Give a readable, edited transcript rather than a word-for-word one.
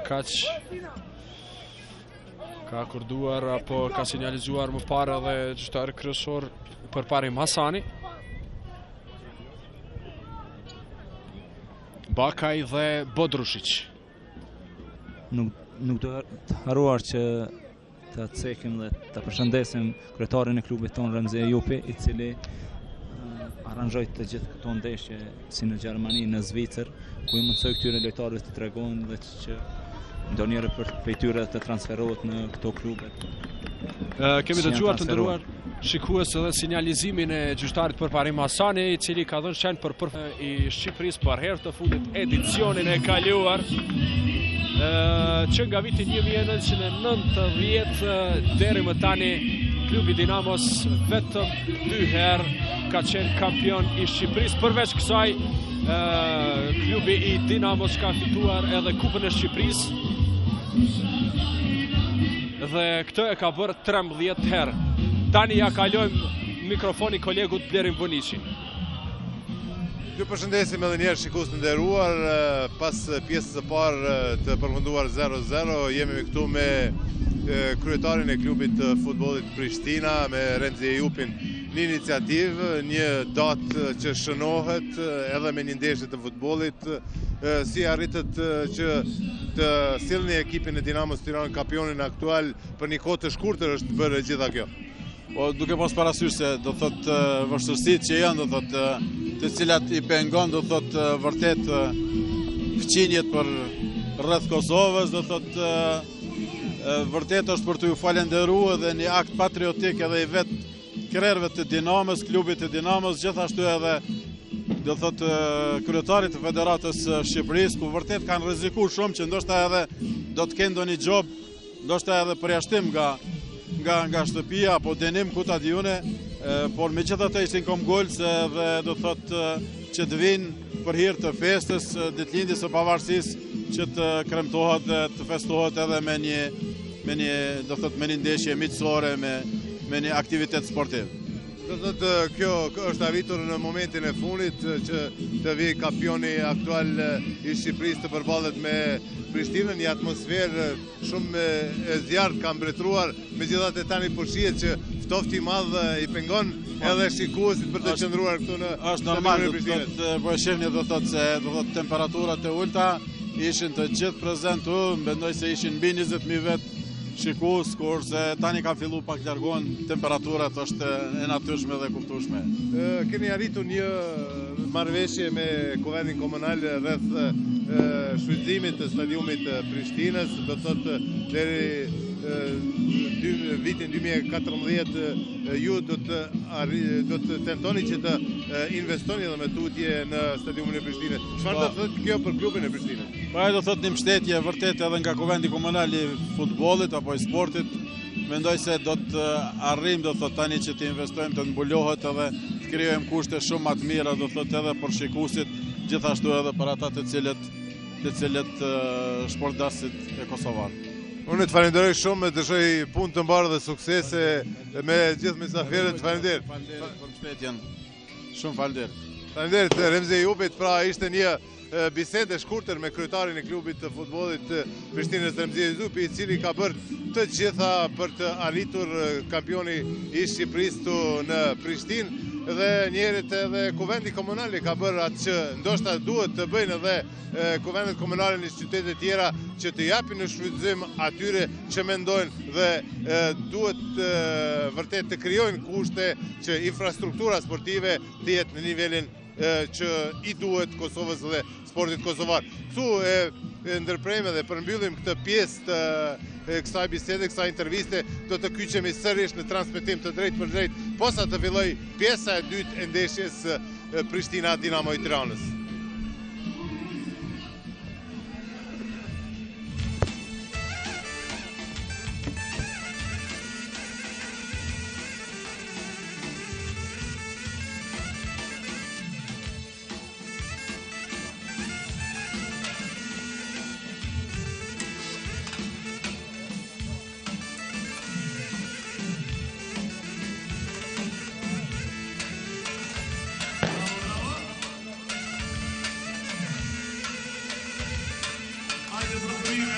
Kaq ka akorduar apo ka sinjalizuar më parë edhe gjyqtari kryesor përparim Hasani. Bakaj dhe Bodrushić. Nuk do të haruar që të cekim dhe të përshëndesim kryetarin e klubit tonë Remzi Ejupi, i cili aranjoi të gjithë këto ndeshje si në Gjermani, në Zvicër, ku i mundsoi këtyre lojtarëve të tregojnë dhe që ndonjëherë prej tyre të transferohet në këto klube. Kemi dëgjuar të nderuar shikues edhe sinjalizimin e gjyqtarit përparim Hasani, i cili ka dhënë shenjë për i Shqipërisë për herë të fundit edicionin e kaluar. Që nga viti 1990 deri më tani klubi Dinamos vetëm 2 herë ka qenë kampion i Shqipërisë. Përveç kësaj, klubi i Dinamos ka fituar edhe Kupën e Shqipërisë dhe këtë e ka bërë 13 herë. Tani ja kalojmë mikrofoni kolegut Blerim Vonici. Ju përshëndesim edhe njerë shikues të nderuar, pas pjesës së parë të përfunduar 0-0, jemi këtu me kryetarin e klubit të futbollit Prishtina, me Remzi Ejupin. Një iniciativë, një datë që shënohet edhe me një ndeshje të futbollit, si arritët që të sillni ekipin e Dinamos Tiranë kampionin aktual për një kohë të shkurtër është bërë gjitha kjo? Po, duke pas parasysh se do thot vështirësitë që janë, do thot të cilat i pengon, do thot vërtet fqinjet për rreth Kosovës, do thot vërtet është për të ju falenderuar dhe një akt patriotik edhe i vetë krerëve të Dinamos, klubit të Dinamos, gjithashtu edhe do thot kryetarit të Federatës Shqipërisë, ku vërtet kanë rrezikuar shumë që ndoshta edhe do të kenë ndonjë job, ndoshta edhe përjashtim nga shtëpia apo denim ku ta dijune, por megjithatë ishin komgolse dhe do thot që të vinë për hir të festës ditëlindjes së pavarësisë që të kremtohet dhe të festohet edhe me një ndeshje miqësore, me një aktivitet sportiv. Do thotë kjo është arritur në momentin e fundit që të vi kampioni aktual i Shqipërisë të përballet me Prishtinën, një atmosferë shumë e zjarrt ka mbretëruar, megjithatë tani po shihet që ftofti i madh i pengon edhe shikuesit për të qëndruar këtu në është normal, po e shihni do thotë temperaturat e ulta ishin të gjithë prezentu, mendoj se ishin mbi 20.000 vet shikues, kurse tani ka filluar pak largohen temperaturat, është e natyrshme dhe kuptueshme. Keni arritur një marrëveshje me Kuvendin Komunal rreth shfrytëzimit të stadiumit të Prishtinës, do thotë deri vitin 2014 ju do të tentoni që të investoni edhe me tutje në stadiumin e Prishtinës. Çfarë do thotë kjo për klubin e Prishtinës? Po ai do thotë një mbështetje vërtet edhe nga Kuvendi Komunal i futbollit apo i sportit. Mendoj se do të arrijmë, do thotë tani që të investojmë, të mbulohet edhe të krijojmë kushte shumë më të mira, do thotë edhe për shikuesit, gjithashtu edhe për ata të cilët sportdasit e kosovar. Unë të falenderoj shumë, dëshoj punë të mbarë dhe suksese me gjithë mysafirët, falenderoj. Falenderoj për mbështetjen. Shumë falenderoj. Falenderoj Remzi Ejupit, pra ishte një bisede shkurtër me kryetarin e klubit të futbollit të Prishtinës Remzi Ejupi, i cili ka bërë të gjitha për të arritur kampioni i Shqipërisë në Prishtinë, dhe njerët edhe Kuvendi Komunali ka bërë atë që ndoshta duhet të bëjnë edhe Kuvendet Komunale në qytete tjera, që të japin në shfrytëzim atyre që mendojnë dhe duhet vërtet të krijojnë kushte që infrastruktura sportive të jetë në nivelin që i duhet Kosovës dhe sportit kosovar. Ktu ndërprejme dhe përmbyllim këtë pjesë të kësaj bisede, kësaj interviste, do të kyqemi sërish në transmetim të drejt për drejt, posa të filloj pjesa e dytë e ndeshjes Prishtina Dinamo i Tiranës. Ibrahimovic